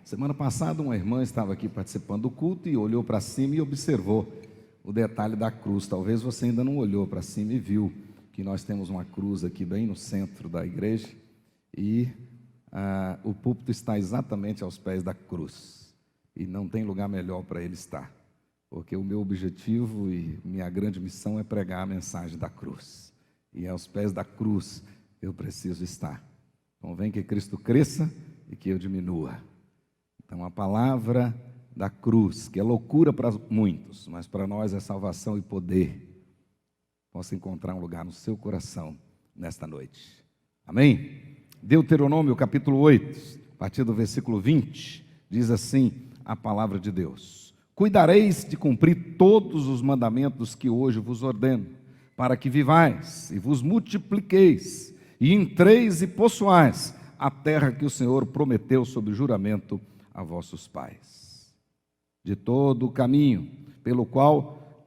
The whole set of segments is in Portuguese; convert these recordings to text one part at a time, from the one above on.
Semana passada uma irmã estava aqui participando do culto e olhou para cima e observou o detalhe da cruz. Talvez você ainda não olhou para cima e viu que nós temos uma cruz aqui bem no centro da igreja e o púlpito está exatamente aos pés da cruz. E não tem lugar melhor para ele estar, porque o meu objetivo e minha grande missão é pregar a mensagem da cruz. E aos pés da cruz eu preciso estar. Convém que Cristo cresça e que eu diminua. Então a palavra da cruz, que é loucura para muitos, mas para nós é salvação e poder, possa encontrar um lugar no seu coração nesta noite. Amém? Deuteronômio capítulo 8, a partir do versículo 20, diz assim a palavra de Deus: cuidareis de cumprir todos os mandamentos que hoje vos ordeno, para que vivais e vos multipliqueis, e entreis e possuais a terra que o Senhor prometeu sob juramento a vossos pais. De todo o caminho pelo qual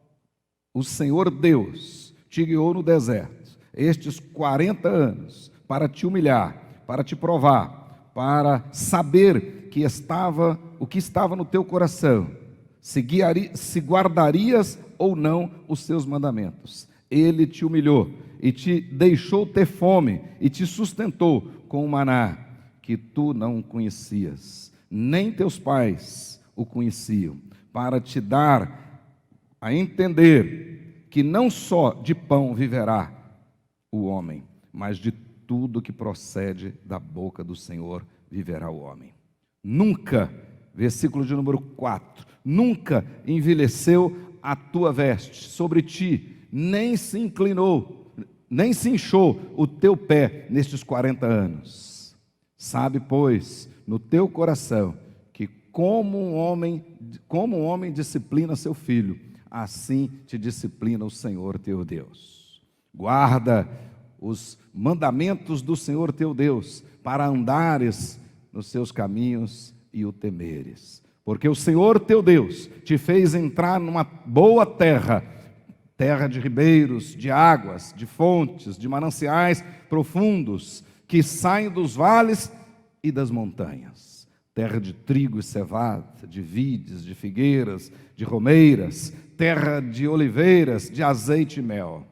o Senhor Deus te guiou no deserto, estes 40 anos, para te humilhar, para te provar, para saber o que estava no teu coração, se guardarias ou não os seus mandamentos. Ele te humilhou e te deixou ter fome e te sustentou com o maná que tu não conhecias, nem teus pais o conheciam, para te dar a entender que não só de pão viverá o homem, mas de tudo que procede da boca do Senhor viverá o homem. Nunca, versículo de número 4, nunca envelheceu a tua veste sobre ti, nem se inclinou, nem se inchou o teu pé nestes 40 anos. Sabe, pois, no teu coração, que como um homem disciplina seu filho, assim te disciplina o Senhor teu Deus. Guarda os mandamentos do Senhor teu Deus, para andares nos seus caminhos e o temeres. Porque o Senhor teu Deus te fez entrar numa boa terra, terra de ribeiros, de águas, de fontes, de mananciais profundos, que saem dos vales e das montanhas. Terra de trigo e cevada, de vides, de figueiras, de romeiras, terra de oliveiras, de azeite e mel.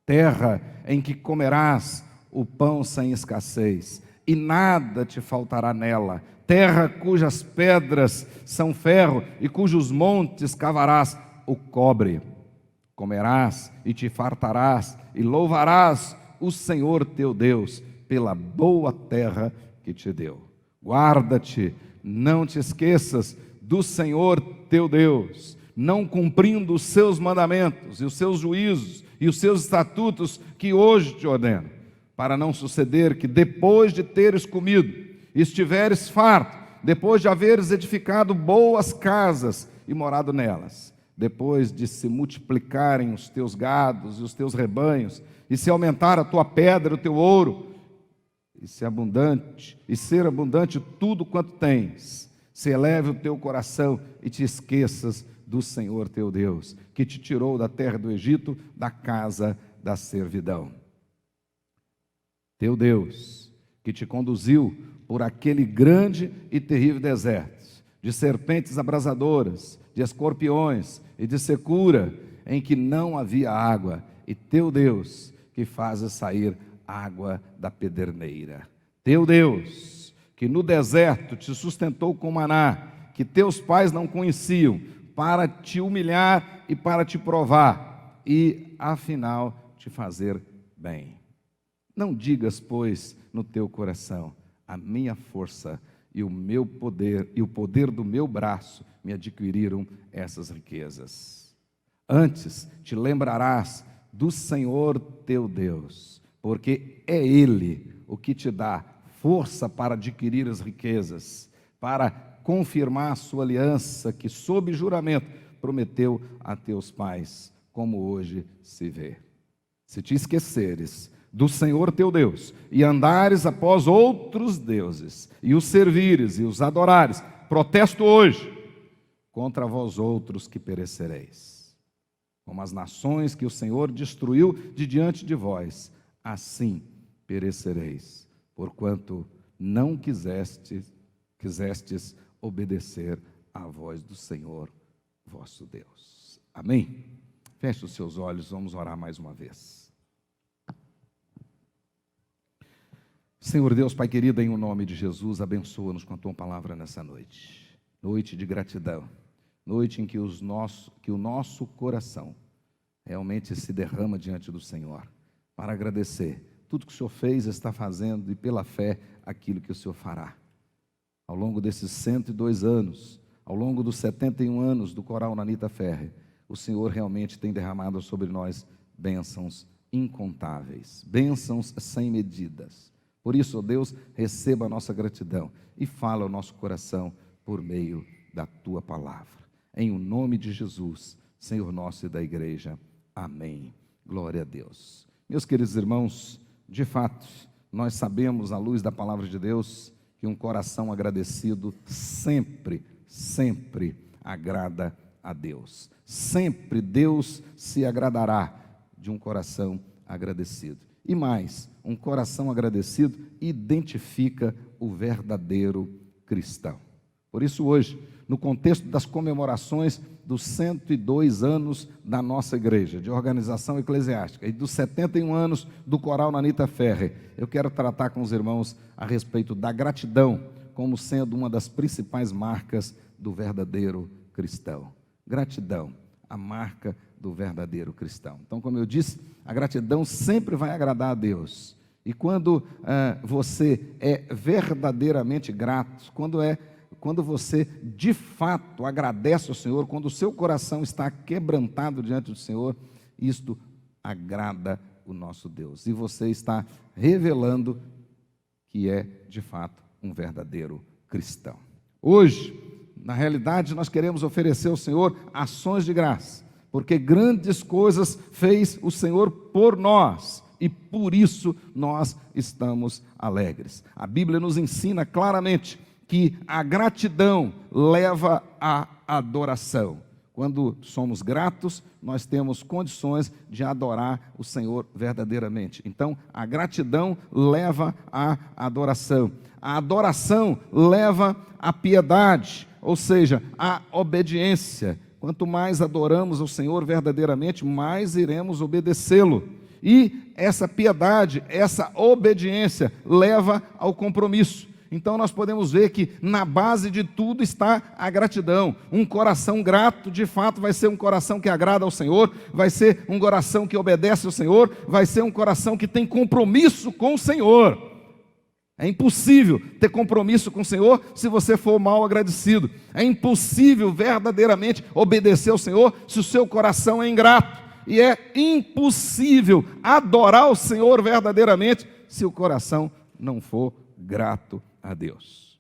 Terra em que comerás o pão sem escassez, e nada te faltará nela. Terra cujas pedras são ferro, e cujos montes cavarás o cobre. Comerás e te fartarás, e louvarás o Senhor teu Deus pela boa terra que te deu. Guarda-te, não te esqueças do Senhor teu Deus, não cumprindo os seus mandamentos e os seus juízos e os seus estatutos que hoje te ordeno, para não suceder que depois de teres comido, estiveres farto, depois de haveres edificado boas casas e morado nelas, depois de se multiplicarem os teus gados e os teus rebanhos, e se aumentar a tua pedra, o teu ouro, e ser abundante tudo quanto tens, se eleve o teu coração e te esqueças do Senhor teu Deus, que te tirou da terra do Egito, da casa da servidão. Teu Deus, que te conduziu por aquele grande e terrível deserto, de serpentes abrasadoras, de escorpiões e de secura, em que não havia água, e teu Deus, que fazes sair água da pederneira. Teu Deus, que no deserto te sustentou com maná, que teus pais não conheciam, para te humilhar e para te provar, e afinal te fazer bem. Não digas, pois, no teu coração: a minha força e o meu poder, e o poder do meu braço me adquiriram essas riquezas. Antes te lembrarás do Senhor teu Deus, porque é Ele o que te dá força para adquirir as riquezas, para confirmar a sua aliança que, sob juramento, prometeu a teus pais, como hoje se vê. Se te esqueceres do Senhor teu Deus, e andares após outros deuses, e os servires e os adorares, protesto hoje contra vós outros que perecereis. Como as nações que o Senhor destruiu de diante de vós, assim perecereis, porquanto não quisestes obedecer à voz do Senhor vosso Deus. Amém? Feche os seus olhos, vamos orar mais uma vez. Senhor Deus, Pai querido, em o nome de Jesus, abençoa-nos com a Tua palavra nessa noite. Noite de gratidão, noite em que o nosso coração realmente se derrama diante do Senhor, para agradecer tudo que o Senhor fez, está fazendo, e pela fé, aquilo que o Senhor fará. Ao longo desses 102 anos, ao longo dos 71 anos do Coral Nanita Ferrer, o Senhor realmente tem derramado sobre nós bênçãos incontáveis, bênçãos sem medidas. Por isso, ó Deus, receba a nossa gratidão e fala ao nosso coração por meio da Tua palavra. Em o nome de Jesus, Senhor nosso e da igreja. Amém. Glória a Deus. Meus queridos irmãos, de fato, nós sabemos, à luz da palavra de Deus, que um coração agradecido sempre agrada a Deus. Sempre Deus se agradará de um coração agradecido. E mais, um coração agradecido identifica o verdadeiro cristão. Por isso hoje, no contexto das comemorações dos 102 anos da nossa igreja, de organização eclesiástica, e dos 71 anos do Coral Nanita Ferrer, eu quero tratar com os irmãos a respeito da gratidão, como sendo uma das principais marcas do verdadeiro cristão. Gratidão, a marca do verdadeiro cristão. Então, como eu disse, a gratidão sempre vai agradar a Deus. E quando você é verdadeiramente grato, quando você de fato agradece ao Senhor, quando o seu coração está quebrantado diante do Senhor, isto agrada o nosso Deus. E você está revelando que é de fato um verdadeiro cristão. Hoje, na realidade, nós queremos oferecer ao Senhor ações de graça, porque grandes coisas fez o Senhor por nós, e por isso nós estamos alegres. A Bíblia nos ensina claramente que a gratidão leva à adoração. Quando somos gratos, nós temos condições de adorar o Senhor verdadeiramente. Então, a gratidão leva à adoração. A adoração leva à piedade, ou seja, à obediência. Quanto mais adoramos ao Senhor verdadeiramente, mais iremos obedecê-lo. E essa piedade, essa obediência leva ao compromisso. Então nós podemos ver que na base de tudo está a gratidão. Um coração grato, de fato, vai ser um coração que agrada ao Senhor, vai ser um coração que obedece ao Senhor, vai ser um coração que tem compromisso com o Senhor. É impossível ter compromisso com o Senhor se você for mal agradecido. É impossível verdadeiramente obedecer ao Senhor se o seu coração é ingrato. E é impossível adorar o Senhor verdadeiramente se o coração não for grato a Deus.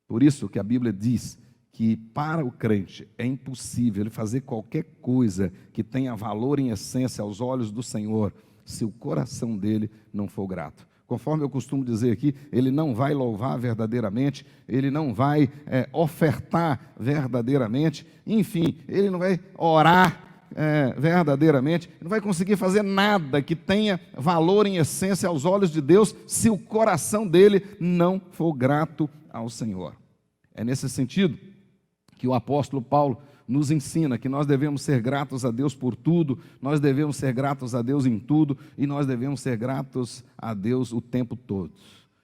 Por isso que a Bíblia diz que para o crente é impossível ele fazer qualquer coisa que tenha valor em essência aos olhos do Senhor, se o coração dele não for grato. Conforme eu costumo dizer aqui, ele não vai louvar verdadeiramente, ele não vai ofertar verdadeiramente, enfim, ele não vai orar verdadeiramente, não vai conseguir fazer nada que tenha valor em essência aos olhos de Deus, se o coração dele não for grato ao Senhor. É nesse sentido que o apóstolo Paulo nos ensina que nós devemos ser gratos a Deus por tudo, nós devemos ser gratos a Deus em tudo, e nós devemos ser gratos a Deus o tempo todo.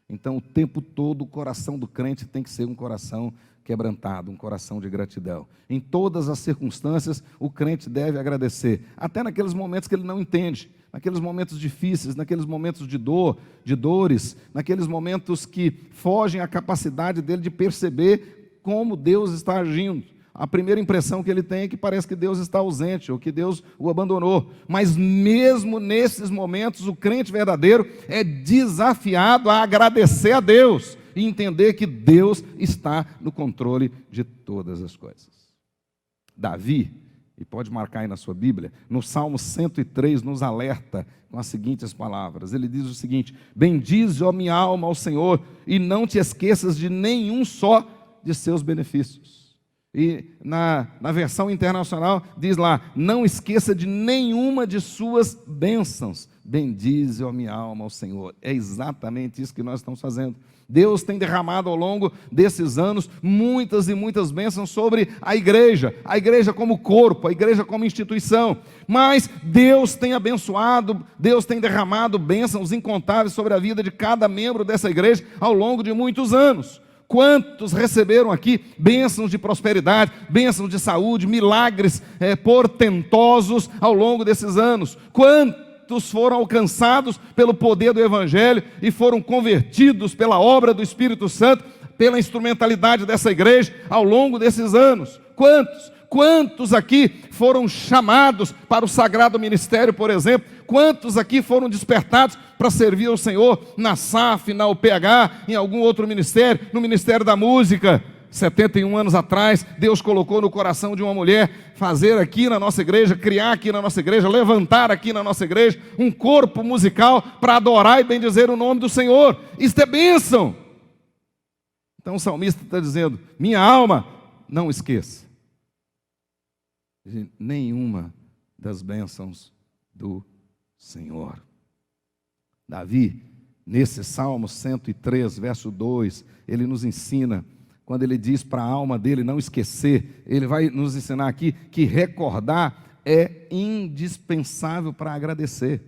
Então, o tempo todo, o coração do crente tem que ser um coração quebrantado, um coração de gratidão. Em todas as circunstâncias, o crente deve agradecer, até naqueles momentos que ele não entende, naqueles momentos difíceis, naqueles momentos de dor, de dores, naqueles momentos que fogem à capacidade dele de perceber como Deus está agindo. A primeira impressão que ele tem é que parece que Deus está ausente, ou que Deus o abandonou. Mas mesmo nesses momentos, o crente verdadeiro é desafiado a agradecer a Deus e entender que Deus está no controle de todas as coisas. Davi, e pode marcar aí na sua Bíblia, no Salmo 103 nos alerta com as seguintes palavras. Ele diz o seguinte: bendize, ó minha alma, ao Senhor, e não te esqueças de nenhum só de seus benefícios. E na versão internacional diz lá: não esqueça de nenhuma de suas bênçãos. Bendize, ó minha alma, ao Senhor. É exatamente isso que nós estamos fazendo. Deus tem derramado ao longo desses anos muitas e muitas bênçãos sobre a igreja como corpo, a igreja como instituição. Mas Deus tem abençoado, Deus tem derramado bênçãos incontáveis sobre a vida de cada membro dessa igreja ao longo de muitos anos. Quantos receberam aqui bênçãos de prosperidade, bênçãos de saúde, milagres portentosos ao longo desses anos? Quantos foram alcançados pelo poder do Evangelho e foram convertidos pela obra do Espírito Santo, pela instrumentalidade dessa igreja ao longo desses anos? Quantos aqui foram chamados para o sagrado ministério, por exemplo? Quantos aqui foram despertados para servir ao Senhor na SAF, na UPH, em algum outro ministério, no Ministério da Música? 71 anos atrás, Deus colocou no coração de uma mulher fazer aqui na nossa igreja, criar aqui na nossa igreja, levantar aqui na nossa igreja um corpo musical para adorar e bendizer o nome do Senhor. Isto é bênção. Então o salmista está dizendo: minha alma, não esqueça de nenhuma das bênçãos do Senhor. Davi, nesse Salmo 103, verso 2, ele nos ensina, quando ele diz para a alma dele não esquecer, ele vai nos ensinar aqui que recordar é indispensável para agradecer.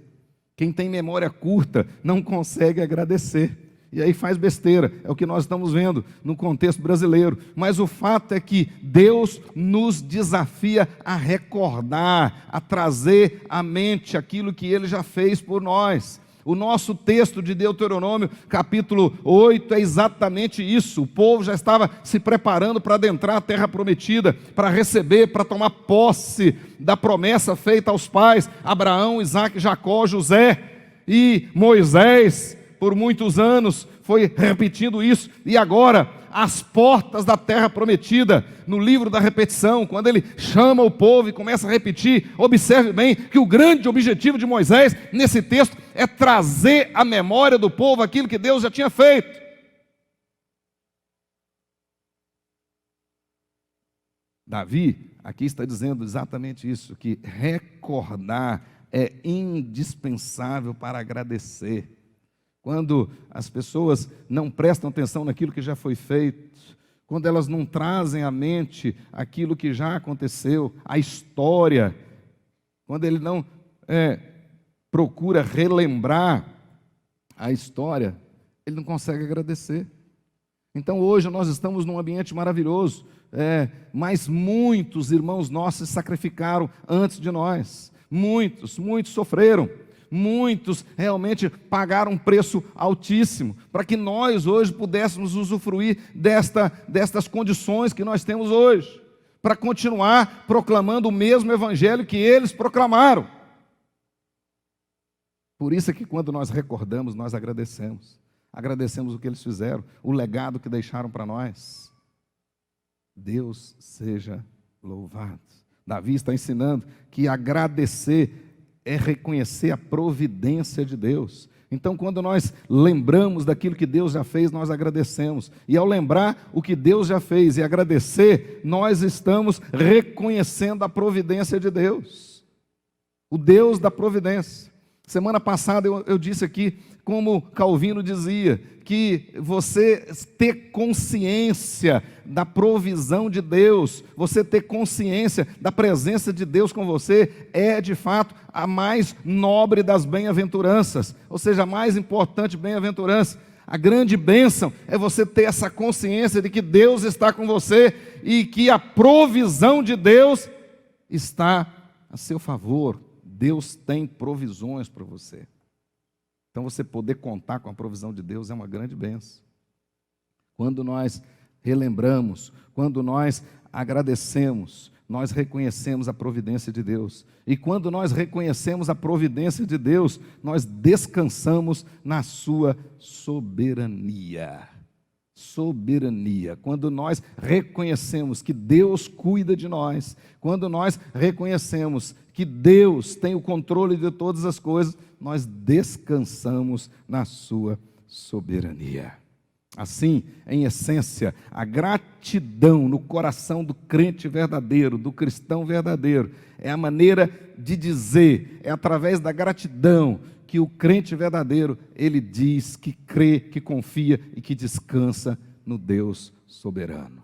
Quem tem memória curta não consegue agradecer. E aí faz besteira, é o que nós estamos vendo no contexto brasileiro. Mas o fato é que Deus nos desafia a recordar, a trazer à mente aquilo que Ele já fez por nós. O nosso texto de Deuteronômio, capítulo 8, é exatamente isso. O povo já estava se preparando para adentrar a terra prometida, para receber, para tomar posse da promessa feita aos pais, Abraão, Isaque, Jacó, José. E Moisés, por muitos anos, foi repetindo isso. E agora, às portas da terra prometida, no livro da repetição, quando ele chama o povo e começa a repetir, observe bem que o grande objetivo de Moisés nesse texto é trazer à memória do povo aquilo que Deus já tinha feito. Davi aqui está dizendo exatamente isso, que recordar é indispensável para agradecer. Quando as pessoas não prestam atenção naquilo que já foi feito, quando elas não trazem à mente aquilo que já aconteceu, a história, quando ele não procura relembrar a história, ele não consegue agradecer. Então hoje nós estamos num ambiente maravilhoso, mas muitos irmãos nossos se sacrificaram antes de nós, muitos sofreram. Muitos realmente pagaram um preço altíssimo para que nós hoje pudéssemos usufruir destas condições que nós temos hoje, para continuar proclamando o mesmo evangelho que eles proclamaram. Por isso é que quando nós recordamos, nós agradecemos o que eles fizeram, o legado que deixaram para nós. Deus seja louvado. Davi está ensinando que agradecer é reconhecer a providência de Deus. Então, quando nós lembramos daquilo que Deus já fez, nós agradecemos. E ao lembrar o que Deus já fez e agradecer, nós estamos reconhecendo a providência de Deus. O Deus da providência. Semana passada eu disse aqui, como Calvino dizia, que você ter consciência da provisão de Deus, você ter consciência da presença de Deus com você, é de fato a mais nobre das bem-aventuranças, ou seja, a mais importante bem-aventurança. A grande bênção é você ter essa consciência de que Deus está com você e que a provisão de Deus está a seu favor. Deus tem provisões para você. Então você poder contar com a provisão de Deus é uma grande bênção. Quando nós relembramos, quando nós agradecemos, nós reconhecemos a providência de Deus. E quando nós reconhecemos a providência de Deus, nós descansamos na sua soberania. Soberania. Quando nós reconhecemos que Deus cuida de nós, quando nós reconhecemos que Deus tem o controle de todas as coisas, nós descansamos na sua soberania. Assim, em essência, a gratidão no coração do crente verdadeiro, do cristão verdadeiro, é a maneira de dizer, é através da gratidão que o crente verdadeiro, ele diz que crê, que confia e que descansa no Deus soberano.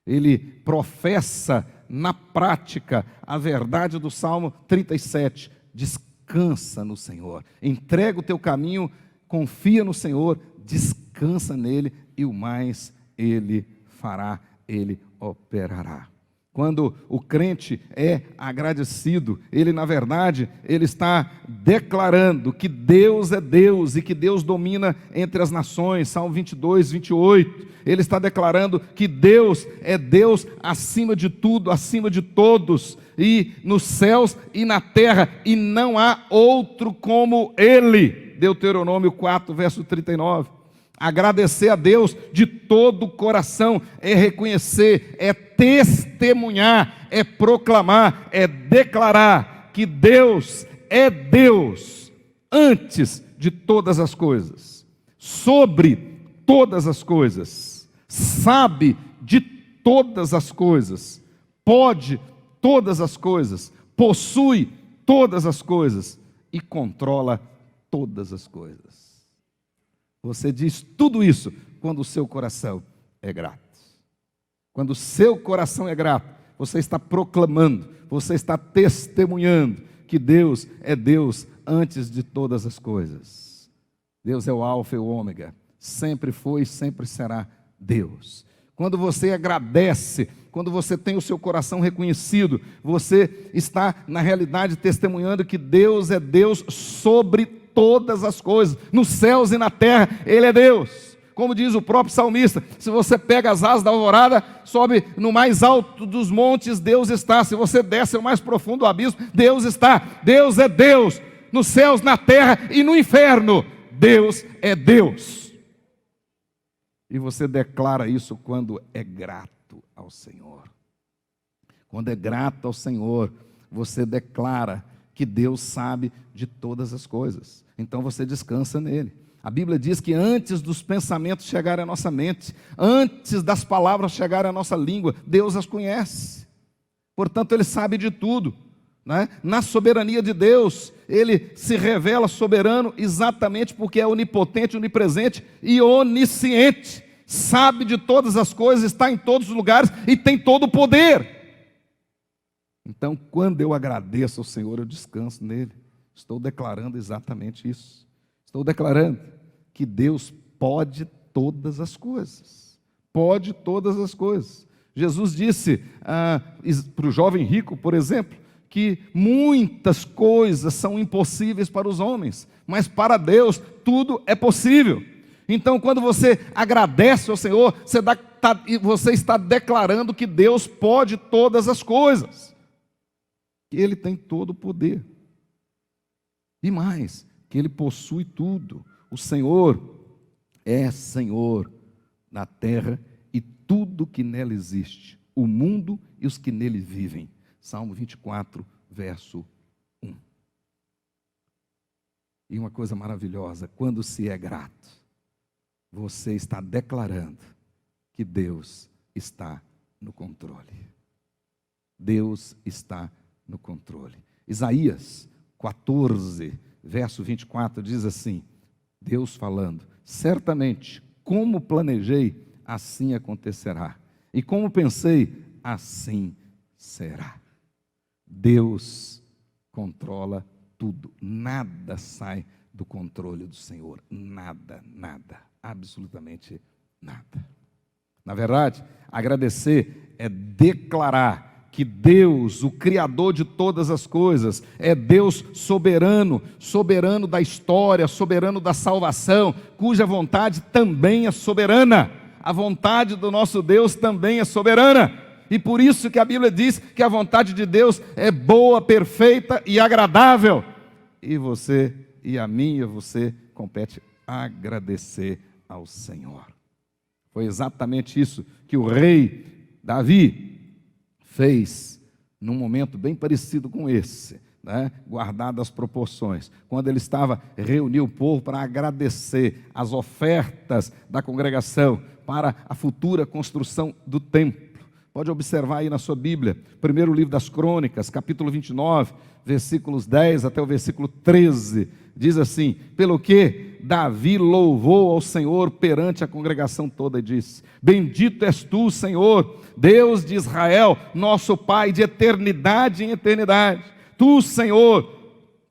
Ele professa na prática a verdade do Salmo 37, descansa no Senhor, entrega o teu caminho, confia no Senhor, descansa nele e o mais ele fará, ele operará. Quando o crente é agradecido, ele na verdade, ele está declarando que Deus é Deus e que Deus domina entre as nações, Salmo 22, 28. Ele está declarando que Deus é Deus acima de tudo, acima de todos, e nos céus e na terra, e não há outro como Ele. Deuteronômio 4, verso 39. Agradecer a Deus de todo o coração é reconhecer, é testemunhar, é proclamar, é declarar que Deus é Deus antes de todas as coisas, sobre todas as coisas, sabe de todas as coisas, pode todas as coisas, possui todas as coisas e controla todas as coisas. Você diz tudo isso quando o seu coração é grato. Quando o seu coração é grato, você está proclamando, você está testemunhando que Deus é Deus antes de todas as coisas. Deus é o alfa e o ômega, sempre foi e sempre será Deus. Quando você agradece, quando você tem o seu coração reconhecido, você está na realidade testemunhando que Deus é Deus sobre todas as coisas, nos céus e na terra, Ele é Deus. Como diz o próprio salmista, se você pega as asas da alvorada, sobe no mais alto dos montes, Deus está. Se você desce ao mais profundo do abismo, Deus está. Deus é Deus, nos céus, na terra e no inferno. Deus é Deus. E você declara isso quando é grato ao Senhor. Quando é grato ao Senhor, você declara que Deus sabe de todas as coisas. Então você descansa nele. A Bíblia diz que antes dos pensamentos chegarem à nossa mente, antes das palavras chegarem à nossa língua, Deus as conhece. Portanto, Ele sabe de tudo, né? Na soberania de Deus, Ele se revela soberano exatamente porque é onipotente, onipresente e onisciente. Sabe de todas as coisas, está em todos os lugares e tem todo o poder. Então, quando eu agradeço ao Senhor, eu descanso nele. Estou declarando exatamente isso. Estou declarando que Deus pode todas as coisas. Pode todas as coisas. Jesus disse para o jovem rico, por exemplo, que muitas coisas são impossíveis para os homens, mas para Deus tudo é possível. Então, quando você agradece ao Senhor, você está declarando que Deus pode todas as coisas. Que Ele tem todo o poder. E mais, que Ele possui tudo. O Senhor é Senhor na terra e tudo que nela existe, o mundo e os que nele vivem. Salmo 24, verso 1. E uma coisa maravilhosa, quando se é grato, você está declarando que Deus está no controle. Deus está no controle. Isaías 14, verso 24 diz assim, Deus falando, certamente, como planejei, assim acontecerá. E como pensei, assim será. Deus controla tudo. Nada sai do controle do Senhor. Nada, nada. Absolutamente nada. Na verdade, agradecer é declarar que Deus, o Criador de todas as coisas, é Deus soberano, soberano da história, soberano da salvação, cuja vontade também é soberana. A vontade do nosso Deus também é soberana. E por isso que a Bíblia diz que a vontade de Deus é boa, perfeita e agradável. E você, e a mim, e a você, compete agradecer ao Senhor. Foi exatamente isso que o rei Davi fez num momento bem parecido com esse, né, guardadas as proporções, quando ele estava reunindo o povo para agradecer as ofertas da congregação para a futura construção do templo. Pode observar aí na sua Bíblia, primeiro livro das Crônicas, capítulo 29, versículos 10 até o versículo 13, diz assim: pelo que Davi louvou ao Senhor perante a congregação toda e disse: bendito és tu, Senhor, Deus de Israel, nosso Pai de eternidade em eternidade. Tu, Senhor,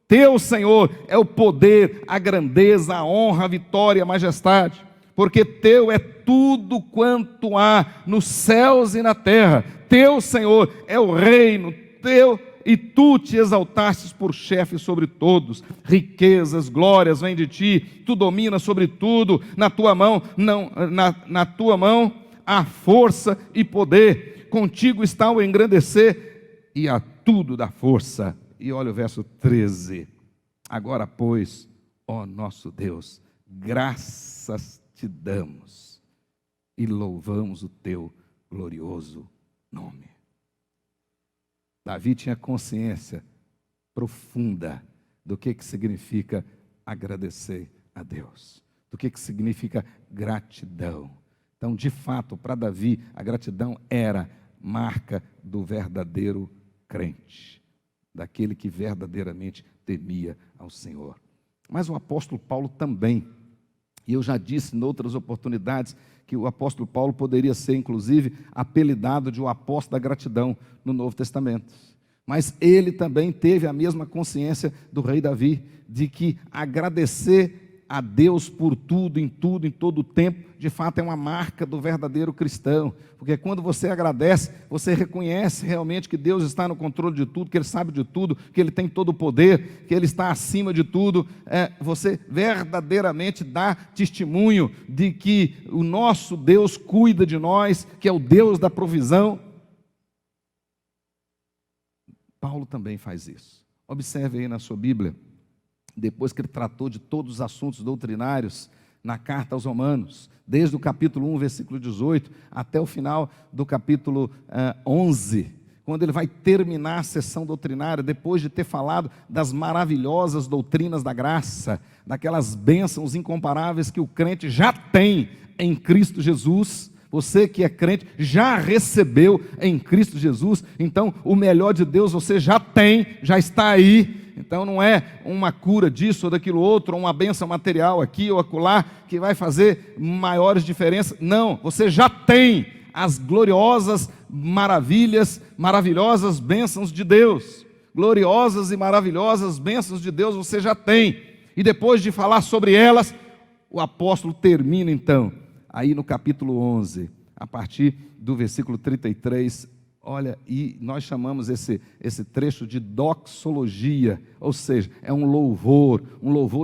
teu Senhor é o poder, a grandeza, a honra, a vitória, a majestade, porque teu é tudo quanto há nos céus e na terra. Teu, Senhor, é o reino teu, e tu te exaltastes por chefe sobre todos. Riquezas, glórias vêm de ti, tu dominas sobre tudo. Na tua mão na tua mão há força e poder. Contigo está o engrandecer e a tudo dá força. E olha o verso 13. Agora, pois, ó nosso Deus, graças te damos e louvamos o teu glorioso nome. Davi tinha consciência profunda do que significa agradecer a Deus, do que significa gratidão. Então, de fato, para Davi, a gratidão era marca do verdadeiro crente, daquele que verdadeiramente temia ao Senhor. Mas o apóstolo Paulo também, e eu já disse em outras oportunidades, que o apóstolo Paulo poderia ser, inclusive, apelidado de o apóstolo da gratidão no Novo Testamento. Mas ele também teve a mesma consciência do rei Davi, de que agradecer a Deus por tudo, em todo o tempo, de fato é uma marca do verdadeiro cristão, porque quando você agradece, você reconhece realmente que Deus está no controle de tudo, que Ele sabe de tudo, que Ele tem todo o poder, que Ele está acima de tudo. Você verdadeiramente dá testemunho de que o nosso Deus cuida de nós, que é o Deus da provisão. Paulo também faz isso. Observe aí na sua Bíblia, depois que ele tratou de todos os assuntos doutrinários na carta aos Romanos, desde o capítulo 1, versículo 18, até o final do capítulo 11, quando ele vai terminar a sessão doutrinária, depois de ter falado das maravilhosas doutrinas da graça, daquelas bênçãos incomparáveis que o crente já tem em Cristo Jesus. Você que é crente já recebeu em Cristo Jesus, então o melhor de Deus você já tem, já está aí. Então não é uma cura disso ou daquilo outro, ou uma bênção material aqui ou acolá, que vai fazer maiores diferenças. Não, você já tem as gloriosas maravilhas, maravilhosas bênçãos de Deus. Gloriosas e maravilhosas bênçãos de Deus você já tem. E depois de falar sobre elas, o apóstolo termina então, aí no capítulo 11, a partir do versículo 33, olha, e nós chamamos esse trecho de doxologia, ou seja, é um louvor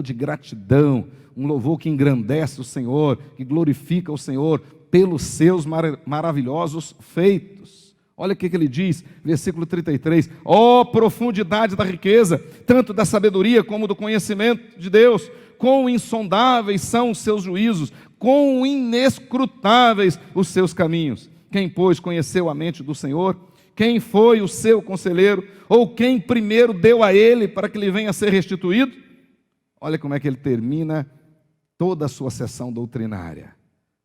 de gratidão, um louvor que engrandece o Senhor, que glorifica o Senhor pelos seus maravilhosos feitos. Olha o que ele diz, versículo 33, ó profundidade da riqueza, tanto da sabedoria como do conhecimento de Deus, quão insondáveis são os seus juízos, quão inescrutáveis os seus caminhos. Quem, pois, conheceu a mente do Senhor? Quem foi o seu conselheiro? Ou quem primeiro deu a ele para que lhe venha a ser restituído? Olha como é que ele termina toda a sua sessão doutrinária.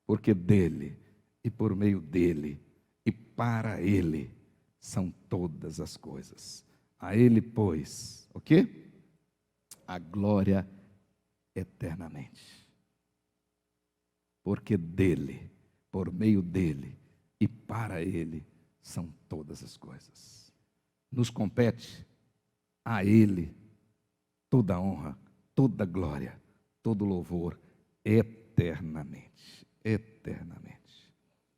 Porque dele, e por meio dele, e para ele, são todas as coisas. A ele, pois, o quê? A glória eternamente. Porque dele, por meio dele, e para Ele são todas as coisas. Nos compete a Ele toda a honra, toda a glória, todo o louvor, eternamente. Eternamente.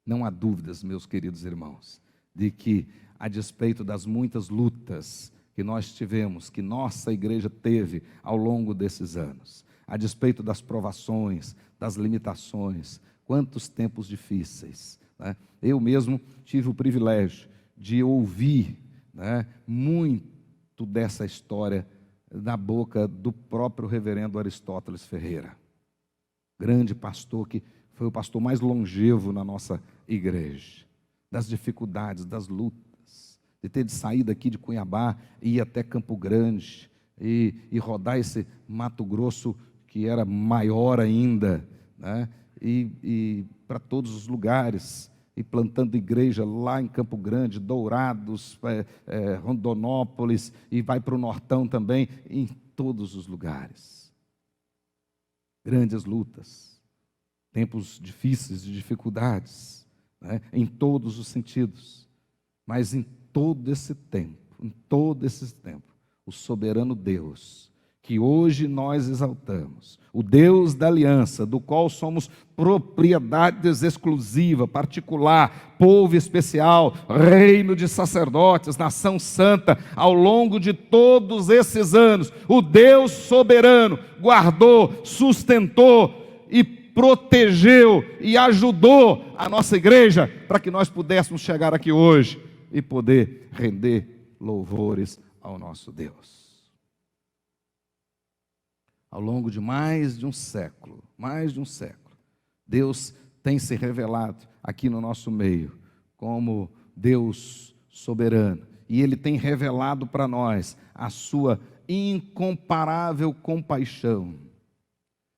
Não há dúvidas, meus queridos irmãos, de que, a despeito das muitas lutas que nós tivemos, que nossa igreja teve ao longo desses anos, a despeito das provações, das limitações, quantos tempos difíceis, né? Eu mesmo tive o privilégio de ouvir, né, muito dessa história da boca do próprio reverendo Aristóteles Ferreira, grande pastor, que foi o pastor mais longevo na nossa igreja, das dificuldades, das lutas, de ter de sair daqui de Cuiabá e ir até Campo Grande e rodar esse Mato Grosso que era maior ainda, né? E para todos os lugares, e plantando igreja lá em Campo Grande, Dourados, Rondonópolis, e vai para o Nortão também, em todos os lugares. Grandes lutas, tempos difíceis, de dificuldades, né? Em todos os sentidos, mas em todo esse tempo, o soberano Deus, que hoje nós exaltamos, o Deus da aliança, do qual somos propriedades exclusiva, particular, povo especial, reino de sacerdotes, nação santa, ao longo de todos esses anos, o Deus soberano guardou, sustentou e protegeu e ajudou a nossa igreja para que nós pudéssemos chegar aqui hoje e poder render louvores ao nosso Deus. Ao longo de mais de um século, Deus tem se revelado aqui no nosso meio como Deus soberano. E Ele tem revelado para nós a sua incomparável compaixão.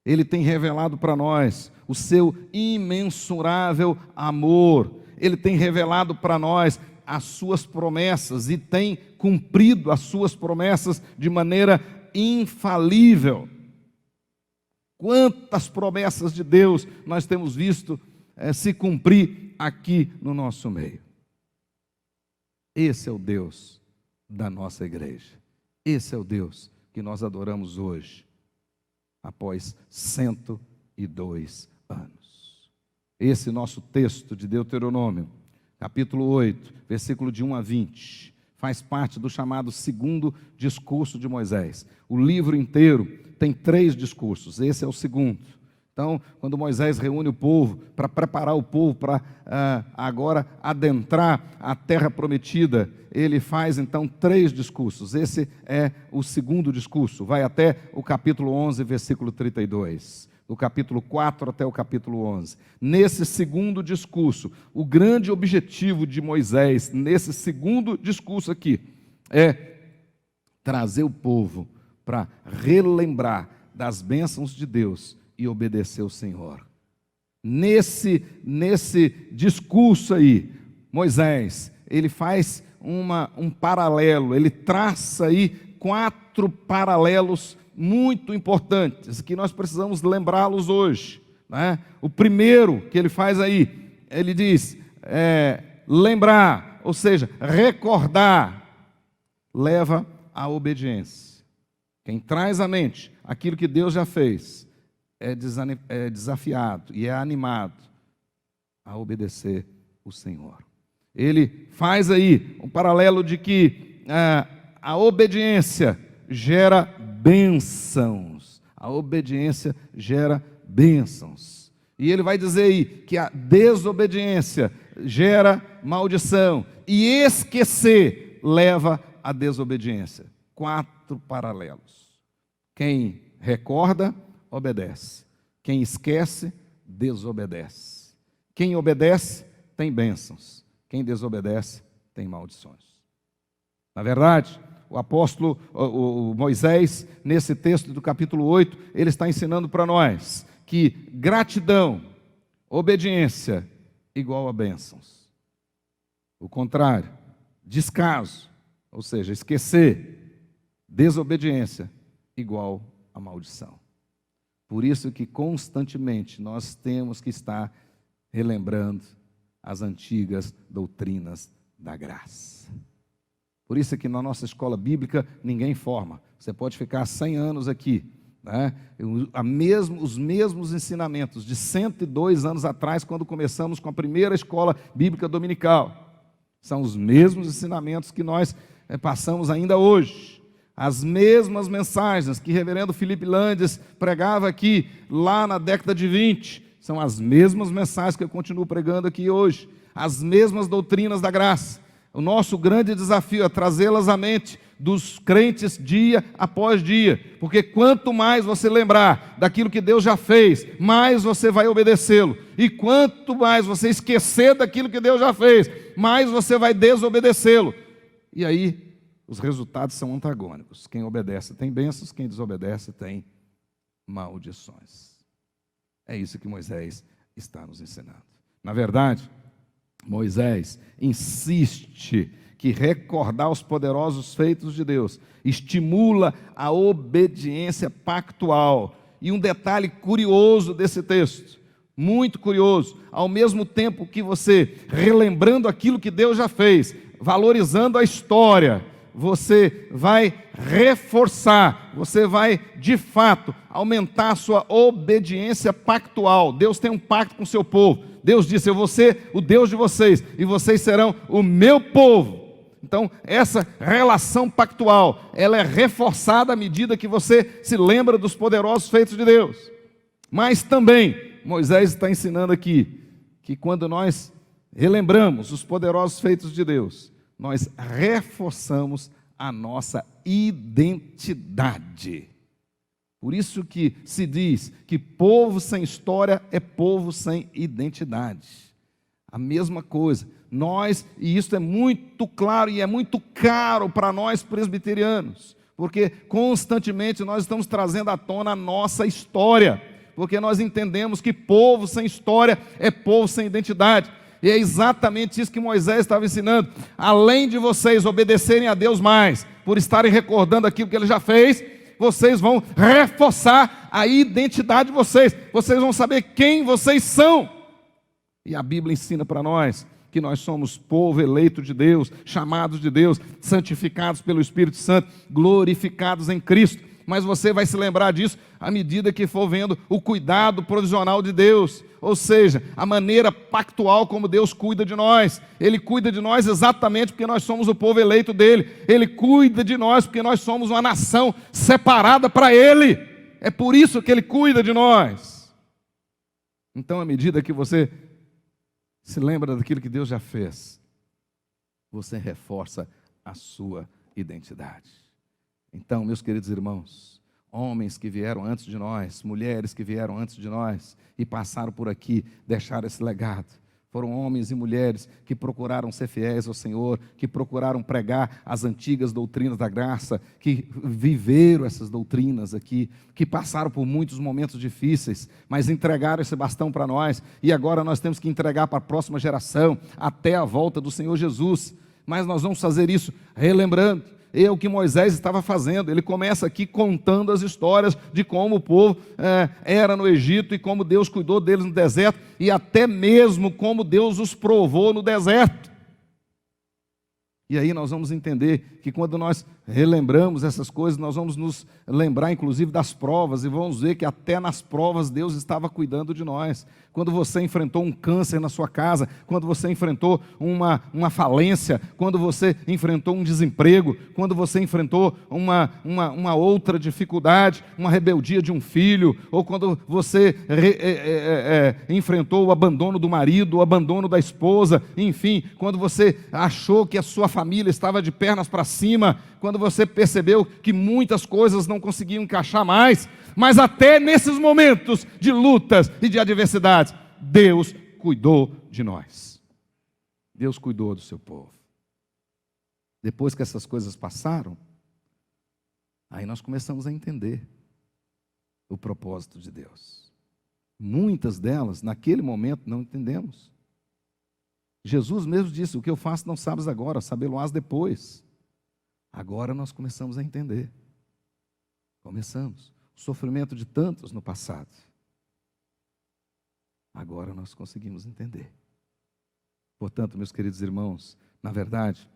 Ele tem revelado para nós o seu imensurável amor. Ele tem revelado para nós as suas promessas e tem cumprido as suas promessas de maneira infalível. Quantas promessas de Deus nós temos visto se cumprir aqui no nosso meio. Esse é o Deus da nossa igreja. Esse é o Deus que nós adoramos hoje, após 102 anos. Esse nosso texto de Deuteronômio, capítulo 8, versículo de 1 a 20, faz parte do chamado segundo discurso de Moisés. O livro inteiro tem 3 discursos, esse é o segundo. Então, quando Moisés reúne o povo, para preparar o povo para agora adentrar a terra prometida, ele faz então 3 discursos. Esse é o segundo discurso, vai até o capítulo 11, versículo 32. Do capítulo 4 até o capítulo 11. Nesse segundo discurso, o grande objetivo de Moisés, nesse segundo discurso aqui, é trazer o povo para relembrar das bênçãos de Deus e obedecer ao Senhor. Nesse discurso aí, Moisés, ele faz um paralelo, ele traça aí 4 paralelos muito importantes, que nós precisamos lembrá-los hoje, né? O primeiro que ele faz aí, ele diz, lembrar, ou seja, recordar, leva à obediência. Quem traz à mente aquilo que Deus já fez, é desafiado e é animado a obedecer o Senhor. Ele faz aí um paralelo de que a obediência gera bênçãos. A obediência gera bênçãos. E ele vai dizer aí que a desobediência gera maldição. E esquecer leva à desobediência. 4 paralelos. Quem recorda, obedece. Quem esquece, desobedece. Quem obedece, tem bênçãos. Quem desobedece, tem maldições. Na verdade, o apóstolo o Moisés, nesse texto do capítulo 8, ele está ensinando para nós que gratidão, obediência, igual a bênçãos. O contrário, descaso, ou seja, esquecer, desobediência, igual a maldição. Por isso que constantemente nós temos que estar relembrando as antigas doutrinas da graça. Por isso é que na nossa escola bíblica ninguém forma. Você pode ficar 100 anos aqui, né? Os mesmos ensinamentos de 102 anos atrás, quando começamos com a primeira escola bíblica dominical. São os mesmos ensinamentos que nós passamos ainda hoje. As mesmas mensagens que o reverendo Felipe Landes pregava aqui, lá na década de 20, são as mesmas mensagens que eu continuo pregando aqui hoje. As mesmas doutrinas da graça. O nosso grande desafio é trazê-las à mente dos crentes dia após dia, porque quanto mais você lembrar daquilo que Deus já fez, mais você vai obedecê-lo, e quanto mais você esquecer daquilo que Deus já fez, mais você vai desobedecê-lo. E aí, os resultados são antagônicos. Quem obedece tem bênçãos, quem desobedece tem maldições. É isso que Moisés está nos ensinando. Na verdade, Moisés insiste que recordar os poderosos feitos de Deus estimula a obediência pactual. E um detalhe curioso desse texto, muito curioso, ao mesmo tempo que você, relembrando aquilo que Deus já fez, valorizando a história, você vai reforçar, você vai, de fato, aumentar a sua obediência pactual. Deus tem um pacto com o seu povo. Deus disse: eu vou ser o Deus de vocês, e vocês serão o meu povo. Então, essa relação pactual, ela é reforçada à medida que você se lembra dos poderosos feitos de Deus. Mas também, Moisés está ensinando aqui, que quando nós relembramos os poderosos feitos de Deus, nós reforçamos a nossa identidade. Por isso que se diz que povo sem história é povo sem identidade. A mesma coisa, nós, e isso é muito claro e é muito caro para nós presbiterianos, porque constantemente nós estamos trazendo à tona a nossa história, porque nós entendemos que povo sem história é povo sem identidade. E é exatamente isso que Moisés estava ensinando. Além de vocês obedecerem a Deus mais, por estarem recordando aquilo que Ele já fez, vocês vão reforçar a identidade de vocês. Vocês vão saber quem vocês são. E a Bíblia ensina para nós que nós somos povo eleito de Deus, chamados de Deus, santificados pelo Espírito Santo, glorificados em Cristo. Mas você vai se lembrar disso à medida que for vendo o cuidado provisional de Deus, ou seja, a maneira pactual como Deus cuida de nós. Ele cuida de nós exatamente porque nós somos o povo eleito dele. Ele cuida de nós porque nós somos uma nação separada para Ele. É por isso que Ele cuida de nós. Então, à medida que você se lembra daquilo que Deus já fez, você reforça a sua identidade. Então, meus queridos irmãos, homens que vieram antes de nós, mulheres que vieram antes de nós e passaram por aqui, deixaram esse legado. Foram homens e mulheres que procuraram ser fiéis ao Senhor, que procuraram pregar as antigas doutrinas da graça, que viveram essas doutrinas aqui, que passaram por muitos momentos difíceis, mas entregaram esse bastão para nós, e agora nós temos que entregar para a próxima geração, até a volta do Senhor Jesus. Mas nós vamos fazer isso relembrando. É o que Moisés estava fazendo. Ele começa aqui contando as histórias de como o povo era no Egito e como Deus cuidou deles no deserto e até mesmo como Deus os provou no deserto. E aí nós vamos entender que quando nós relembramos essas coisas, nós vamos nos lembrar inclusive das provas e vamos ver que até nas provas Deus estava cuidando de nós. Quando você enfrentou um câncer na sua casa, quando você enfrentou uma falência, quando você enfrentou um desemprego, quando você enfrentou uma outra dificuldade, uma rebeldia de um filho, ou quando você enfrentou o abandono do marido, o abandono da esposa, enfim, quando você achou que a sua família estava de pernas para cima, quando você percebeu que muitas coisas não conseguiam encaixar mais, mas até nesses momentos de lutas e de adversidades, Deus cuidou de nós. Deus cuidou do seu povo. Depois que essas coisas passaram, aí nós começamos a entender o propósito de Deus. Muitas delas, naquele momento, não entendemos. Jesus mesmo disse: o que eu faço não sabes agora, sabê-lo-ás depois. Agora nós começamos a entender. Começamos. O sofrimento de tantos no passado. Agora nós conseguimos entender. Portanto, meus queridos irmãos, na verdade,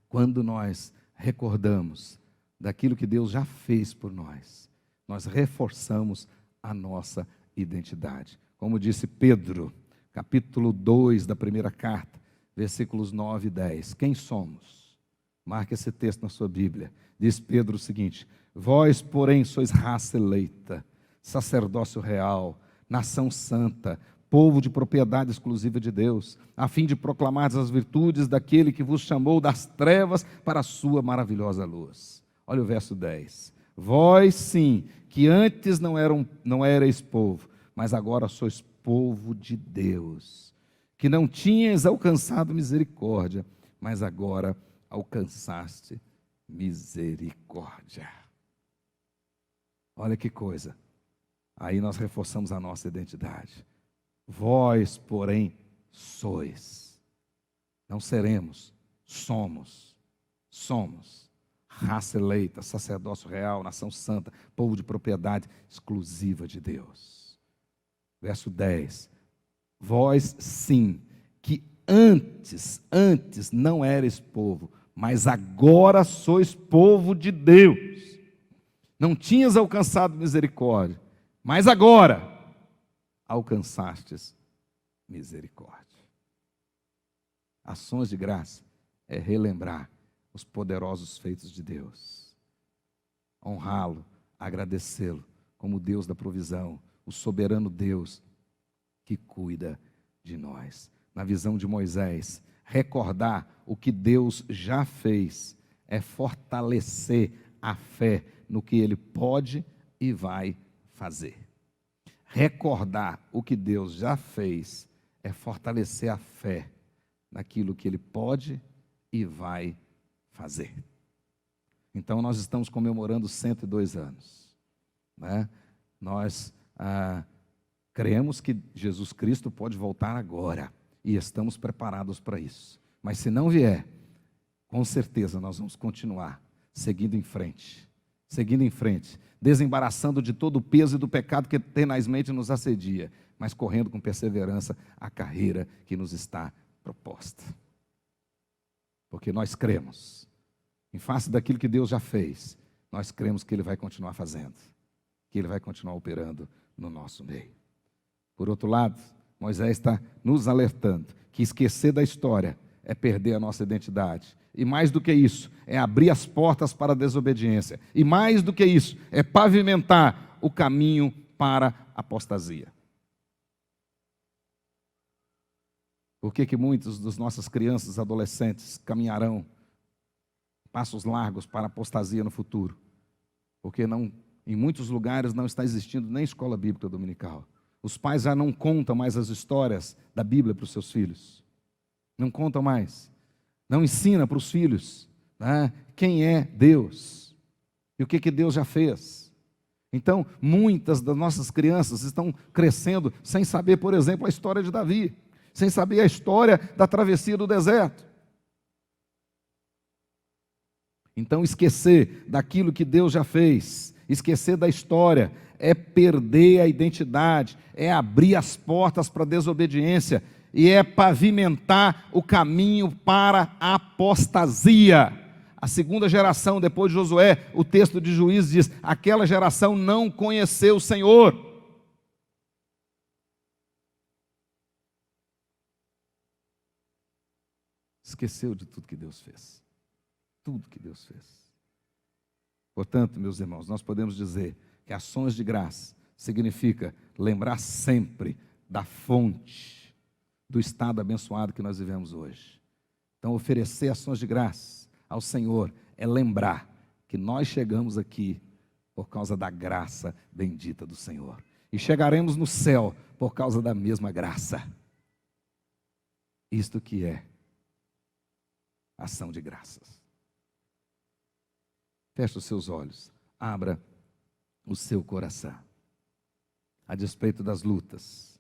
quando nós recordamos daquilo que Deus já fez por nós, nós reforçamos a nossa identidade. Como disse Pedro, capítulo 2 da primeira carta, versículos 9 e 10. Quem somos? Marque esse texto na sua Bíblia. Diz Pedro o seguinte: vós, porém, sois raça eleita, sacerdócio real, nação santa, povo de propriedade exclusiva de Deus, a fim de proclamar as virtudes daquele que vos chamou das trevas para a sua maravilhosa luz. Olha o verso 10. Vós sim, que antes não erais povo, mas agora sois povo de Deus, que não tinhas alcançado misericórdia, mas agora alcançaste misericórdia. Olha que coisa. Aí nós reforçamos a nossa identidade. Vós, porém, sois. Não seremos, somos. Somos. Raça eleita, sacerdócio real, nação santa, povo de propriedade exclusiva de Deus. Verso 10. Vós, sim, que antes não eres povo, mas agora sois povo de Deus. Não tinhas alcançado misericórdia, mas agora alcançastes misericórdia. Ações de graça é relembrar os poderosos feitos de Deus, honrá-lo, agradecê-lo como Deus da provisão, o soberano Deus que cuida de nós. Na visão de Moisés, recordar o que Deus já fez é fortalecer a fé no que Ele pode e vai fazer. Recordar o que Deus já fez é fortalecer a fé naquilo que Ele pode e vai fazer. Então, nós estamos comemorando 102 anos. Né? Nós cremos que Jesus Cristo pode voltar agora e estamos preparados para isso. Mas se não vier, com certeza nós vamos continuar seguindo em frente, desembaraçando de todo o peso e do pecado que tenazmente nos assedia, mas correndo com perseverança a carreira que nos está proposta. Porque nós cremos, em face daquilo que Deus já fez, nós cremos que Ele vai continuar fazendo, que Ele vai continuar operando no nosso meio. Por outro lado, Moisés está nos alertando que esquecer da história é perder a nossa identidade. E mais do que isso, é abrir as portas para a desobediência. E mais do que isso, é pavimentar o caminho para a apostasia. Por que muitos dos nossas crianças e adolescentes caminharão passos largos para a apostasia no futuro? Porque não, em muitos lugares não está existindo nem escola bíblica dominical. Os pais já não contam mais as histórias da Bíblia para os seus filhos. Não contam mais. Não ensina para os filhos, né, quem é Deus e o que Deus já fez. Então, muitas das nossas crianças estão crescendo sem saber, por exemplo, a história de Davi, sem saber a história da travessia do deserto. Então, esquecer daquilo que Deus já fez, esquecer da história, é perder a identidade, é abrir as portas para a desobediência, e é pavimentar o caminho para a apostasia. A segunda geração, depois de Josué, o texto de Juízes diz, aquela geração não conheceu o Senhor. Esqueceu de tudo que Deus fez. Tudo que Deus fez. Portanto, meus irmãos, nós podemos dizer que ações de graça significa lembrar sempre da fonte do estado abençoado que nós vivemos hoje. Então, oferecer ações de graça ao Senhor é lembrar que nós chegamos aqui por causa da graça bendita do Senhor. E chegaremos no céu por causa da mesma graça. Isto que é ação de graças. Feche os seus olhos, abra o seu coração. A despeito das lutas,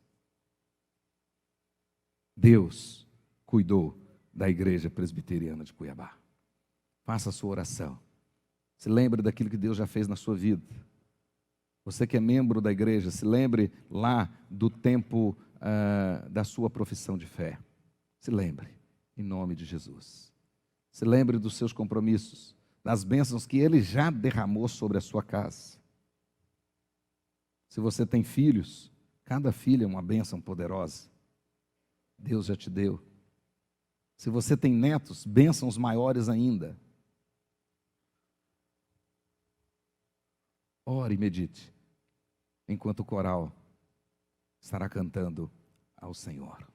Deus cuidou da igreja presbiteriana de Cuiabá. Faça a sua oração. Se lembre daquilo que Deus já fez na sua vida. Você que é membro da igreja, se lembre lá do tempo da sua profissão de fé. Se lembre, em nome de Jesus. Se lembre dos seus compromissos, das bênçãos que Ele já derramou sobre a sua casa. Se você tem filhos, cada filho é uma bênção poderosa. Deus já te deu. Se você tem netos, bênçãos maiores ainda. Ore e medite, enquanto o coral estará cantando ao Senhor.